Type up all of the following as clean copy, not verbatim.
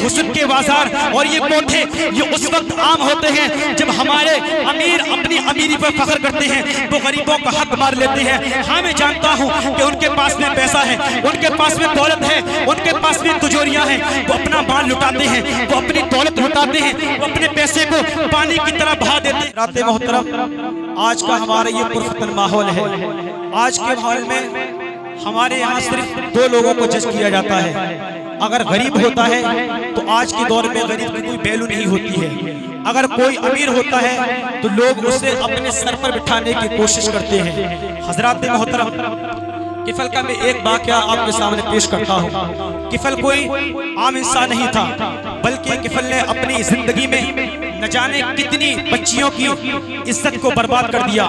حسن کے بازار اور یہ کوٹھے یہ اس وقت عام ہوتے ہیں جب ہمارے امیر اپنی امیری پر فخر کرتے ہیں، وہ غریبوں کا حق مار لیتے ہیں۔ ہاں میں جانتا ہوں کہ ان کے پاس میں پیسہ ہے، ان کے پاس میں دولت ہے، ان کے پاس میں تجوریاں ہیں، وہ اپنا مال لٹاتے ہیں، وہ اپنی دولت لٹاتے ہیں، وہ اپنے پیسے کو پانی کی طرح بہا دیتے ہیں۔ رات محترم، آج کا ہمارا یہ پرفتن ماحول ہے۔ آج کے ماحول میں ہمارے یہاں صرف دو لوگوں کو جج کیا جاتا ہے۔ اگر غریب ہوتا ہے تو آج کے دور میں غریب کی کوئی ویلیو نہیں ہوتی ہے۔ اگر کوئی امیر ہوتا ہے تو لوگ اسے اپنے سر پر بٹھانے کی کوشش کرتے ہیں۔ حضرات محترم، کفل کا میں ایک واقعہ آپ کے سامنے پیش کرتا ہوں۔ کفل کوئی عام انسان نہیں تھا، بلکہ کفل نے اپنی زندگی میں نہ جانے کتنی بچیوں کی عزت کو برباد کر دیا،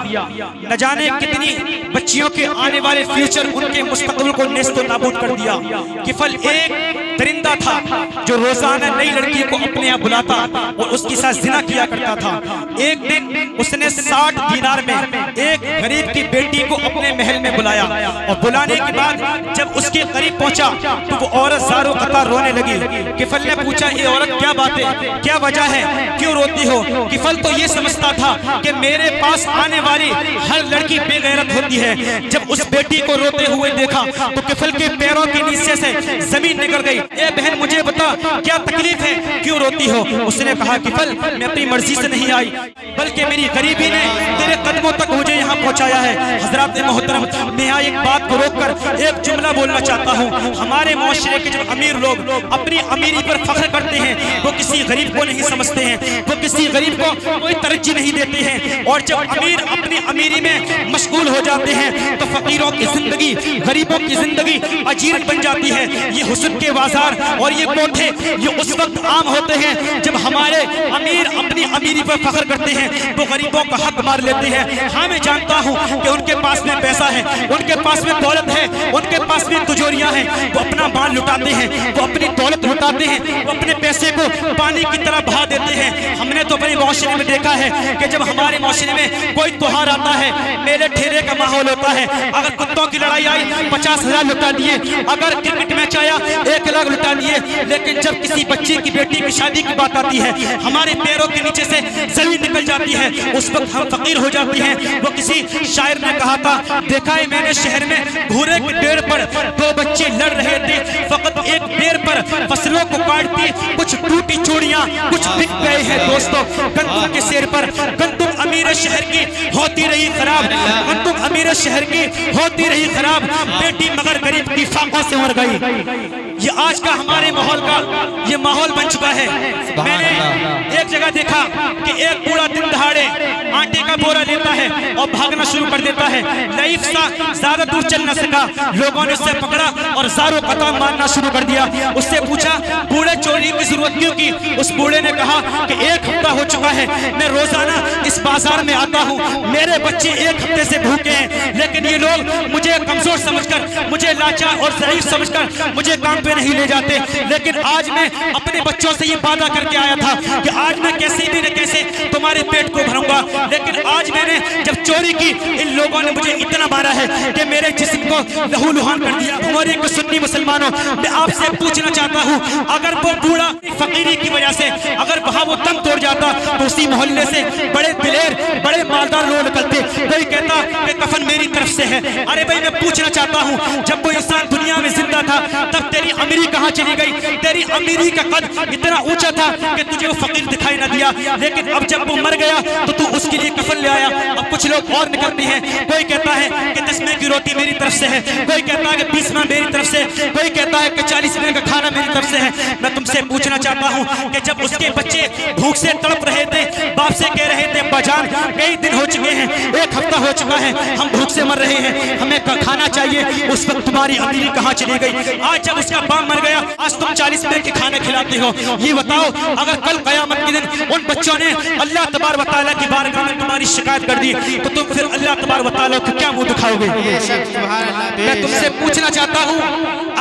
نہ جانے کتنی بچیوں کے آنے والے فیوچر، ان کے مستقبل کو نیست و نابود کر دیا۔ کفل ایک درندہ تھا جو روزانہ نئی لڑکی کو اپنے یہاں بلاتا اور اس کے ساتھ زنا کیا کرتا تھا۔ ایک دن اس نے 60 دینار میں ایک غریب کی بیٹی کو اپنے محل میں بلایا، اور بلانے کے بعد جب اس کے قریب پہنچا تو وہ عورت زاروں قطار رونے لگی۔ کفل نے پوچھا، یہ عورت کیا بات ہے، کیا وجہ ہے، کیوں روتی ہو؟ کفل تو یہ سمجھتا تھا کہ میرے پاس آنے والی ہر لڑکی بے غیرت ہوتی ہے۔ جب اس بیٹی کو روتے ہوئے دیکھا تو کفل کے پیروں کے نیچے سے زمین نکل گئی۔ اے بہن مجھے بتا کیا تکلیف ہے، کیوں روتی ہو؟ اس نے کہا، کفل میں اپنی مرضی سے نہیں آئی، بلکہ میری غریبی نے تیرے قدموں تک مجھے یہاں پہنچایا ہے۔ حضرات محترم، میں یہاں ایک بات کو روک کر ایک جملہ بولنا چاہتا ہوں۔ ہمارے معاشرے کے جو امیر لوگ اپنی امیری پر فخر کرتے ہیں، وہ کسی غریب کو نہیں سمجھتے ہیں، وہ کسی غریب کو کوئی ترجیح نہیں دیتے ہیں، اور جب امیر اپنی امیری میں مشغول ہو جاتے ہیں تو فقیروں کی زندگی، غریبوں کی زندگی اجیرت بن جاتی ہے۔ یہ حسن کے بازار اور یہ کوٹھے یہ اس وقت عام ہوتے ہیں جب ہمارے امیر اپنی امیری پر فخر کرتے ہیں، وہ غریبوں کا حق مار لیتے ہیں۔ ہاں میں جانتا ہوں کہ ان کے پاس میں پیسہ ہے، ان کے پاس میں دولت ہے، ان کے پاس میں تجوریاں ہیں، وہ اپنا مال لٹاتے ہیں، وہ اپنی دولت لٹاتے ہیں، وہ اپنے پیسے کو پانی کی طرح بہا دیتے ہیں۔ ہم نے تو اپنے معاشرے میں دیکھا ہے کہ جب ہمارے معاشرے میں کوئی تہوار آتا ہے، میلے ٹھیلے کا ماحول ہوتا ہے، اگر کتوں کی لڑائی آئی 50,000 لٹا دیے، اگر کرکٹ میچ آیا 1 لاکھ لٹا دیے، لیکن جب کسی بچے کی بیٹی کی شادی کی بات آتی ہے ہمارے پیروں کے نیچے سے زمین نکل جاتی ہے، اس وقت ہم فقیر ہو جاتے ہیں۔ وہ کسی شاعر نے کہا تھا، دیکھا ہے میں نے شہر میں گھوڑے کے ڈیر پر 2 بچے لڑ رہے تھے، فقط ایک ڈیر پر فصلوں کو کاٹتی کچھ ٹوٹی چوڑیاں کچھ بک گئے ہیں دوستوں گندم کے سیر پر۔ گندم امیر شہر کی ہوتی رہی خراب، گندم امیر شہر کی ہوتی رہی خراب، بیٹی مگر غریب کی فاقوں سے مر گئی۔ یہ آج کا ہمارے ماحول کا یہ ماحول بن چکا ہے۔ میں نے ایک جگہ دیکھا کہ ایک بوڑھا دن دہاڑے آٹے کا بورا لیتا ہے اور بھاگنا شروع کر دیتا ہے۔ ضعیف سا زیادہ دور چل نہ سکا، لوگوں نے اسے پکڑا اور زاروں قطع مارنا شروع کر دیا۔ اس سے پوچھا، بوڑھے چوری کی ضرورت کیوں کی؟ اس بوڑھے نے کہا کہ 1 ہفتہ ہو چکا ہے میں روزانہ اس بازار میں آتا ہوں، میرے بچے 1 ہفتے سے بھوکے ہیں، لیکن یہ لوگ مجھے کمزور سمجھ کر، مجھے لاچار اور ضعیف سمجھ کر مجھے کام پہ نہیں لے جاتے، لیکن آج میں اپنے بچوں سے یہ وعدہ کر کے آیا تھا کہ آج میں کیسے بھی نہ کیسے تمہارے پیٹ کو بھروں گا، لیکن آج میں نے جب چوری کی ان لوگوں نے مجھے اتنا مارا ہے کہ میرے جسم کو لہو لہان کر دیا۔ ہمارے کو سنی مسلمانوں، میں آپ سے پوچھنا چاہتا ہوں، اگر وہ بوڑھا فقیری کی وجہ سے اگر وہاں وہ دم توڑ جاتا تو اسی محلے سے بڑے دلیر بڑے مالدار لوگ نکلتے، کوئی کہتا کہ کفن میری طرف سے ہے۔ ارے بھائی میں پوچھنا چاہتا ہوں، جب وہ انسان دنیا میں زندہ تھا تب تیری امیری کہاں چلی گئی؟ تیری امیری کا قد اتنا اونچا تھا کہ تجھے وہ فقیر دکھائی نہ دیا، لیکن اب جب وہ مر گیا تو تو اس کے لیے کفن لے آیا۔ اب کچھ لوگ اور نکلتے ہیں، کوئی کہتا ہے کہ 10 میں کی روٹی میری طرف سے ہے، کوئی کہتا ہے کہ 20 میں میری طرف سے، کوئی کہتا ہے کہ 40 میں کا کھانا میری طرف سے ہے۔ میں تم سے پوچھنا چاہتا ہوں کہ جب اس کے بچے بھوک سے تڑپ رہے تھے، باپ سے کہہ رہے تھے ابا جان کئی دن ہو چکے ہیں، 1 ہفتہ ہو چکا ہے، ہم بھوک سے مر رہے ہیں، ہمیں کھانا چاہیے، اس وقت تمہاری امیری کہاں چلی گئی؟ آج جب اس کا باپ مر گیا آج تم 40 میں کے کھانے کھلاتے ہو۔ یہ بتاؤ اگر کل قیامت کے دن ان بچوں نے اللہ تبارک و تعالیٰ کی بارگاہ میں تمہاری شکایت کر دی تو تم پھر اللہ تبارک و تعالیٰ کو کیا منہ دکھاؤ گے؟ میں تم سے پوچھنا چاہتا ہوں،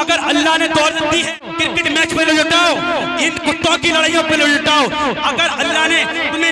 اگر اللہ نے دولت دی ہے کرکٹ میچ پہ لٹاؤ، ان کتوں کی لڑائیوں پہ لٹاؤ، اگر اللہ نے تمہیں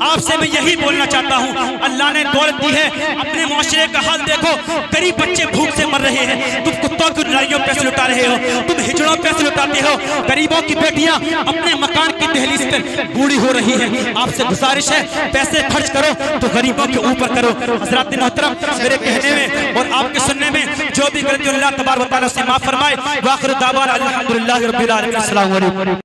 آپ سے میں یہی بولنا چاہتا ہوں، اللہ نے دولت دی ہے، اپنے معاشرے کا حال دیکھو، غریب بچے بھوک سے مر رہے ہیں، تم کتوں کی لڑائیوں پیسے لٹا رہے ہو، تم ہجڑوں پیسے لٹاتے ہو، غریبوں کی بیٹیاں اپنے مکان کی دہلیز پر بوڑھی ہو رہی ہیں۔ آپ سے گزارش ہے پیسے خرچ کرو تو غریبوں کے اوپر کرو۔ حضرات محترم، میرے کہنے میں اور آپ کے سننے میں جو بھی غلطی اللہ تبارک و تعالیٰ سے معاف فرمائے۔ وآخر دعوانا الحمدللہ رب العالمین۔ السلام علیکم۔